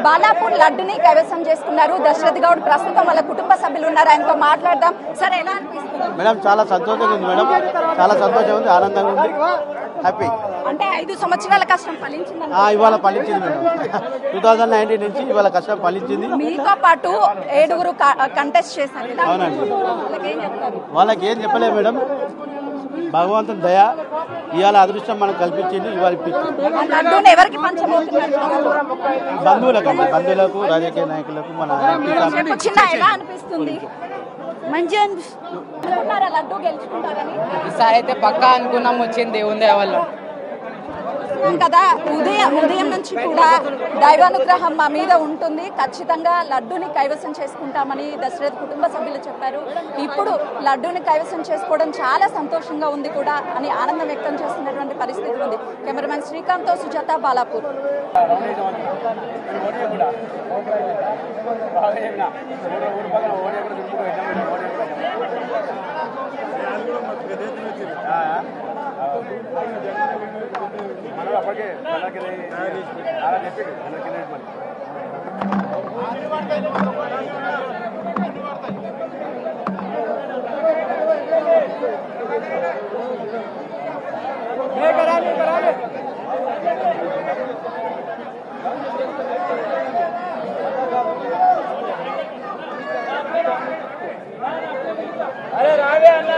బాలాపూర్ లడ్డుని కైవసం చేసుకున్నారు దశరథ్ గౌడ్. ప్రస్తుతం వాళ్ళ కుటుంబ సభ్యులు ఉన్నారు, ఆయనతో మాట్లాడదాం. సరే, ఎలా అనిపిస్తుంది మేడం? చాలా సంతోషంగా ఉంది మేడం, చాలా సంతోషంగా ఉంది, ఆనందంగా ఉంది, హ్యాపీ. అంటే 5 సంవత్సరాల కష్టం ఫలించింది. ఇవాళ ఫలించింది మేడం. 2019 నుంచి ఇవాళ కష్టం ఫలించింది. మీతో పాటు 7 కంటెస్ట్ చేశారు. అవునండి. వాళ్ళకి ఏం చెప్పలేదు మేడం, భగవంతుని దయ, ఇవాళ అదృష్టం మనకు కల్పించింది. ఇవాళ లడ్డూని ఎవరికి పంచబోతున్నారు? బంధువులకు, రాజకీయ నాయకులకు. మన ఎలా అనిపిస్తుంది? మంచిగా అనుకుంటారా లడ్డూ గెలుచుకుంటారని? ఈసారి అయితే పక్కా అనుకున్నాం, వచ్చింది దేవుందే వల్ల కదా. ఉదయం నుంచి కూడా దైవానుగ్రహం మా మీద ఉంటుంది, ఖచ్చితంగా లడ్డూని కైవసం చేసుకుంటామని దశరథ్ కుటుంబ సభ్యులు చెప్పారు. ఇప్పుడు లడ్డూని కైవసం చేసుకోవడం చాలా సంతోషంగా ఉంది కూడా అని ఆనందం వ్యక్తం చేస్తున్నటువంటి పరిస్థితి ఉంది. కెమెరామెన్ శ్రీకాంత్తో సుజాత, బాలాపూర్. अरे रावे अन्ना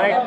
రైట్